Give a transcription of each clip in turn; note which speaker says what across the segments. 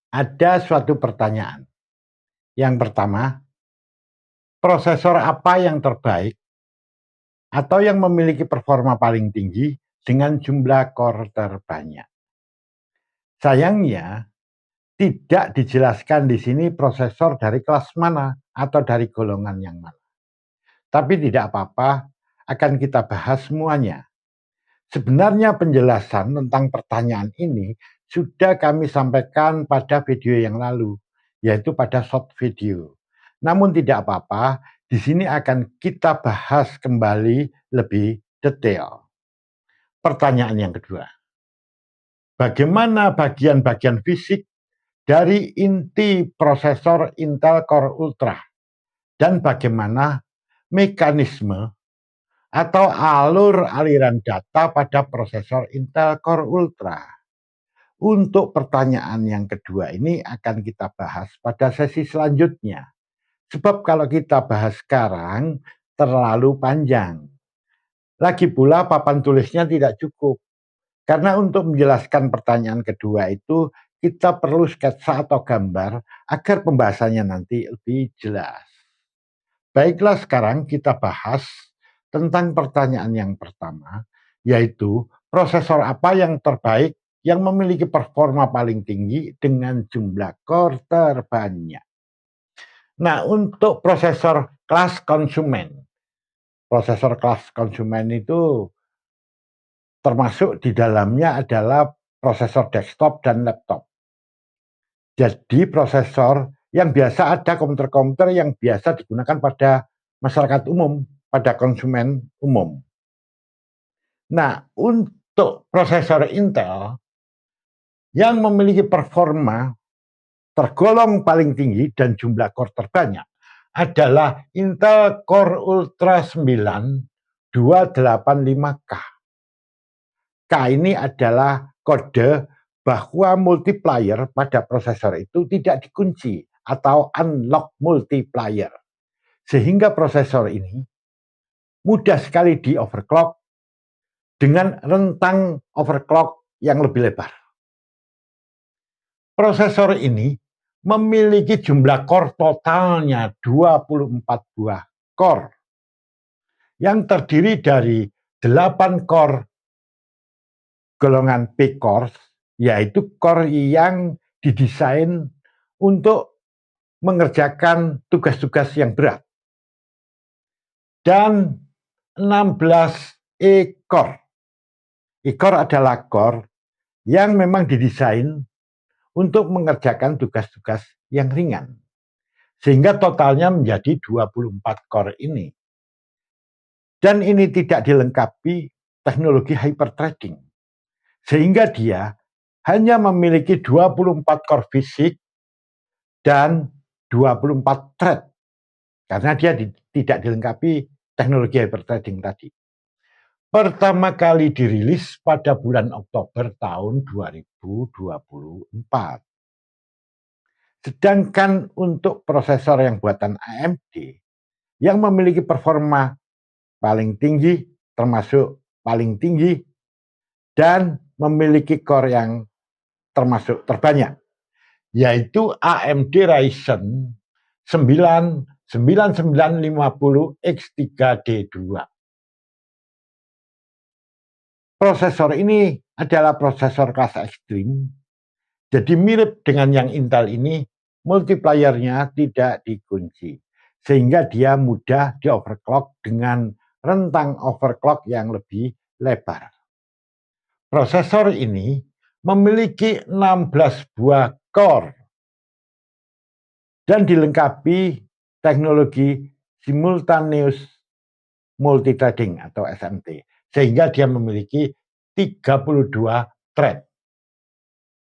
Speaker 1: Ada suatu pertanyaan. Yang pertama, prosesor apa yang terbaik atau yang memiliki performa paling tinggi dengan jumlah core terbanyak? Sayangnya, tidak dijelaskan di sini prosesor dari kelas mana atau dari golongan yang mana. Tapi tidak apa-apa, akan kita bahas semuanya. Sebenarnya penjelasan tentang pertanyaan ini sudah kami sampaikan pada video yang lalu, yaitu pada short video. Namun tidak apa-apa, di sini akan kita bahas kembali lebih detail. Pertanyaan yang kedua, bagaimana bagian-bagian fisik dari inti prosesor Intel Core Ultra dan bagaimana mekanisme atau alur aliran data pada prosesor Intel Core Ultra? Untuk pertanyaan yang kedua ini akan kita bahas pada sesi selanjutnya. Sebab kalau kita bahas sekarang terlalu panjang. Lagi pula papan tulisnya tidak cukup. Karena untuk menjelaskan pertanyaan kedua itu kita perlu sketsa atau gambar agar pembahasannya nanti lebih jelas. Baiklah, sekarang kita bahas tentang pertanyaan yang pertama, yaitu prosesor apa yang terbaik yang memiliki performa paling tinggi dengan jumlah core terbanyak. Nah, untuk prosesor kelas konsumen itu termasuk di dalamnya adalah prosesor desktop dan laptop. Jadi prosesor yang biasa ada komputer-komputer yang biasa digunakan pada masyarakat umum, pada konsumen umum. Nah, untuk prosesor Intel yang memiliki performa tergolong paling tinggi dan jumlah core terbanyak adalah Intel Core Ultra 9 285K. K ini adalah kode bahwa multiplier pada prosesor itu tidak dikunci atau unlock multiplier. Sehingga prosesor ini mudah sekali di overclock dengan rentang overclock yang lebih lebar. Prosesor ini memiliki jumlah core totalnya 24 buah core yang terdiri dari 8 core golongan P-cores, yaitu core yang didesain untuk mengerjakan tugas-tugas yang berat, dan 16 E-core. E-core adalah core yang memang didesain untuk mengerjakan tugas-tugas yang ringan. Sehingga totalnya menjadi 24 core ini. Dan ini tidak dilengkapi teknologi hyperthreading. Sehingga dia hanya memiliki 24 core fisik dan 24 thread. Karena dia tidak dilengkapi teknologi hyperthreading tadi. Pertama kali dirilis pada bulan Oktober tahun 2024. Sedangkan untuk prosesor yang buatan AMD yang memiliki performa paling tinggi, termasuk paling tinggi, dan memiliki core yang termasuk terbanyak, yaitu AMD Ryzen 9 9950 X3D2. Prosesor ini adalah prosesor kelas ekstrim, jadi mirip dengan yang Intel ini, multipliernya tidak dikunci, sehingga dia mudah di overclock dengan rentang overclock yang lebih lebar. Prosesor ini memiliki 16 buah core dan dilengkapi teknologi simultaneous multithreading atau SMT, sehingga dia memiliki 32 thread.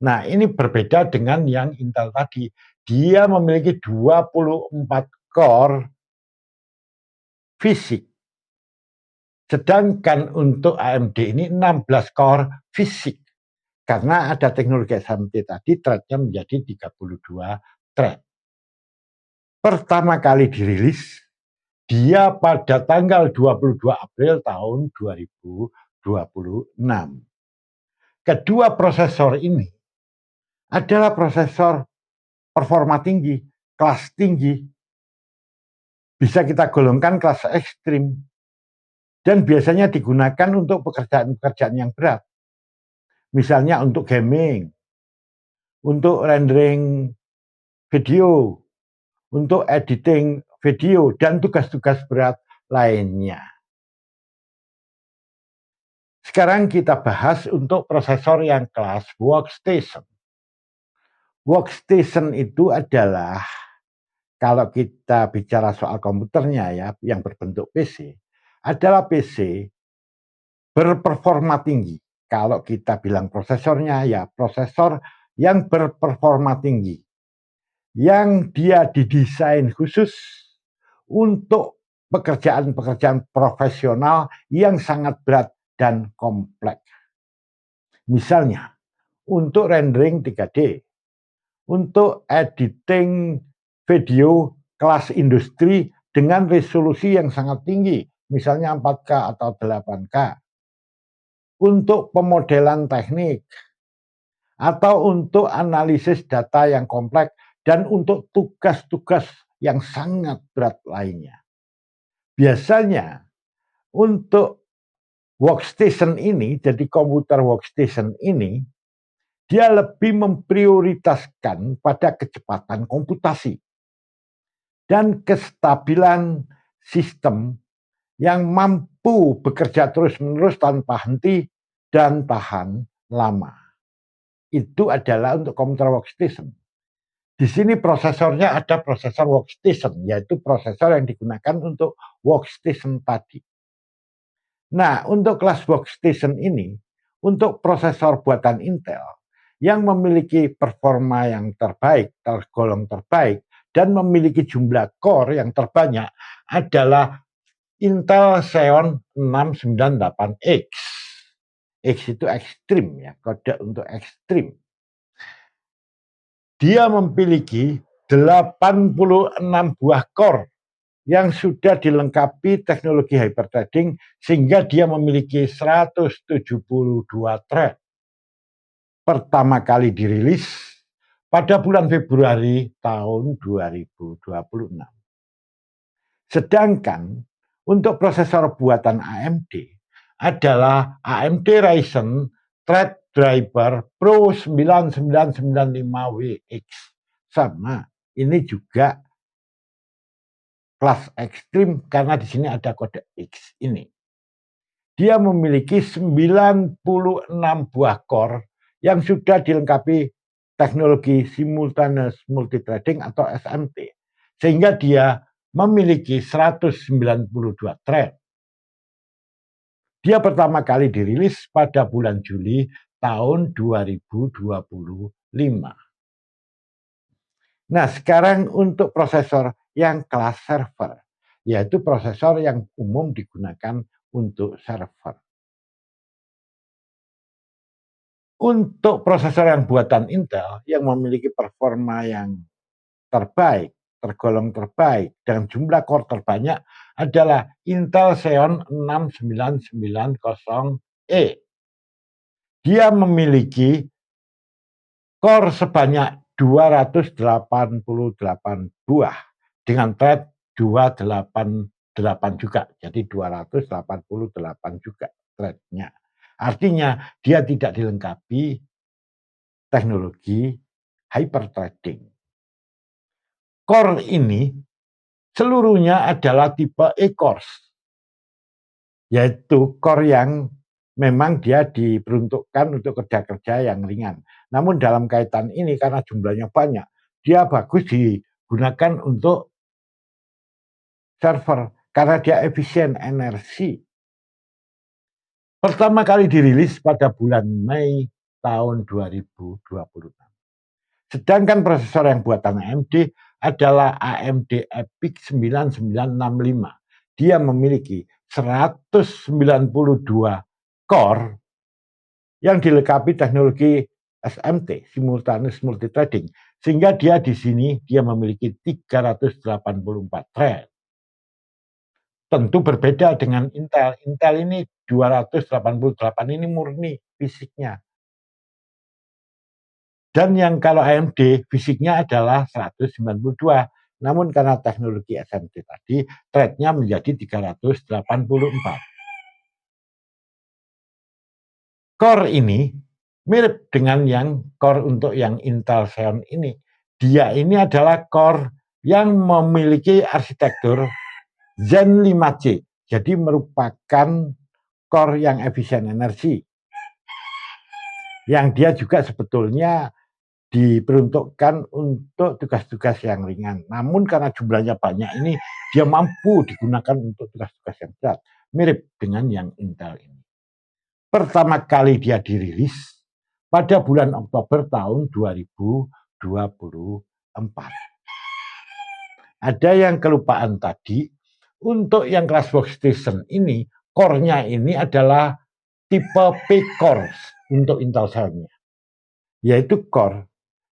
Speaker 1: Nah, ini berbeda dengan yang Intel tadi. Dia memiliki 24 core fisik. Sedangkan untuk AMD ini 16 core fisik. Karena ada teknologi SMT tadi, threadnya menjadi 32 thread. Pertama kali dirilis, dia pada tanggal 22 April tahun 2026. Kedua prosesor ini adalah prosesor performa tinggi, kelas tinggi. Bisa kita golongkan kelas ekstrim. Dan biasanya digunakan untuk pekerjaan-pekerjaan yang berat. Misalnya untuk gaming, untuk rendering video, untuk editing video, dan tugas-tugas berat lainnya. Sekarang kita bahas untuk prosesor yang kelas workstation. Workstation itu adalah, kalau kita bicara soal komputernya ya, yang berbentuk PC, adalah PC berperforma tinggi. Kalau kita bilang prosesornya, ya prosesor yang berperforma tinggi. Yang dia didesain khusus untuk pekerjaan-pekerjaan profesional yang sangat berat dan kompleks. Misalnya, untuk rendering 3D, untuk editing video kelas industri dengan resolusi yang sangat tinggi, misalnya 4K atau 8K, untuk pemodelan teknik, atau untuk analisis data yang kompleks, dan untuk tugas-tugas yang sangat berat lainnya. Biasanya untuk workstation ini, jadi komputer workstation ini, dia lebih memprioritaskan pada kecepatan komputasi dan kestabilan sistem yang mampu bekerja terus-menerus tanpa henti dan tahan lama. Itu adalah untuk komputer workstation. Di sini prosesornya ada prosesor workstation, yaitu prosesor yang digunakan untuk workstation tadi. Nah, untuk kelas workstation ini, untuk prosesor buatan Intel yang memiliki performa yang terbaik, tergolong terbaik, dan memiliki jumlah core yang terbanyak adalah Intel Xeon 698X. X itu ekstrim ya, kode untuk ekstrim. Dia memiliki 86 buah core yang sudah dilengkapi teknologi hyperthreading sehingga dia memiliki 172 thread. Pertama kali dirilis pada bulan Februari tahun 2026. Sedangkan untuk prosesor buatan AMD adalah AMD Ryzen Threadripper Pro 9995WX. Sama, ini juga kelas ekstrim karena di sini ada kode X ini. Dia memiliki 96 buah core yang sudah dilengkapi teknologi simultaneous multithreading atau SMT. Sehingga dia memiliki 192 thread. Dia pertama kali dirilis pada bulan Juli tahun 2025. Nah, sekarang untuk prosesor yang kelas server, yaitu prosesor yang umum digunakan untuk server. Untuk prosesor yang buatan Intel yang memiliki performa yang terbaik, tergolong terbaik, dengan jumlah core terbanyak adalah Intel Xeon 6990E. Dia memiliki core sebanyak 288 buah dengan thread 288 juga. Jadi 288 juga threadnya. Artinya dia tidak dilengkapi teknologi hyperthreading. Core ini seluruhnya adalah tipe E-cores, yaitu core yang memang dia diperuntukkan untuk kerja-kerja yang ringan. Namun dalam kaitan ini karena jumlahnya banyak, dia bagus digunakan untuk server karena dia efisien energi. Pertama kali dirilis pada bulan Mei tahun 2026. Sedangkan prosesor yang buatan AMD adalah AMD EPYC 9965. Dia memiliki 192 core yang dilengkapi teknologi SMT, simultaneous multithreading, sehingga dia di sini dia memiliki 384 thread. Tentu berbeda dengan Intel. Intel ini 288 ini murni fisiknya. Dan yang kalau AMD fisiknya adalah 192. Namun karena teknologi SMT tadi, thread-nya menjadi 384. Core ini mirip dengan yang core untuk yang Intel Xeon ini. Dia ini adalah core yang memiliki arsitektur Zen 5C. Jadi merupakan core yang efisien energi. Yang dia juga sebetulnya diperuntukkan untuk tugas-tugas yang ringan. Namun karena jumlahnya banyak ini, dia mampu digunakan untuk tugas-tugas yang berat. Mirip dengan yang Intel ini. Pertama kali dia dirilis pada bulan Oktober tahun 2024. Ada yang kelupaan tadi, untuk yang kelas workstation ini, core-nya ini adalah tipe P-core untuk Intel Xeon-nya. Yaitu core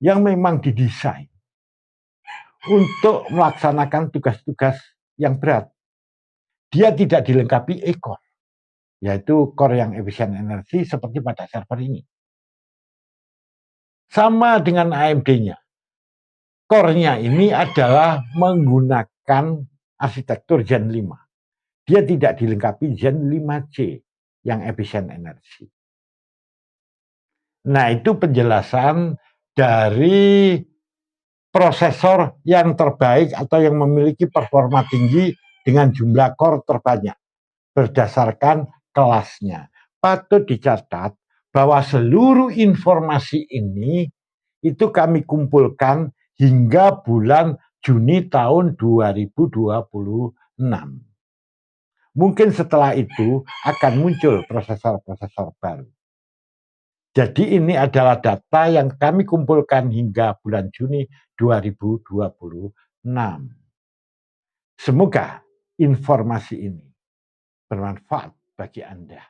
Speaker 1: yang memang didesain untuk melaksanakan tugas-tugas yang berat. Dia tidak dilengkapi E-core, yaitu core yang efisien energi seperti pada server ini. Sama dengan AMD-nya. Core-nya ini adalah menggunakan arsitektur Zen 5. Dia tidak dilengkapi Zen 5C yang efisien energi. Nah, itu penjelasan dari prosesor yang terbaik atau yang memiliki performa tinggi dengan jumlah core terbanyak berdasarkan kelasnya. Patut dicatat bahwa seluruh informasi ini itu kami kumpulkan hingga bulan Juni tahun 2026. Mungkin setelah itu akan muncul prosesor-prosesor baru. Jadi ini adalah data yang kami kumpulkan hingga bulan Juni 2026. Semoga informasi ini bermanfaat bagi Anda.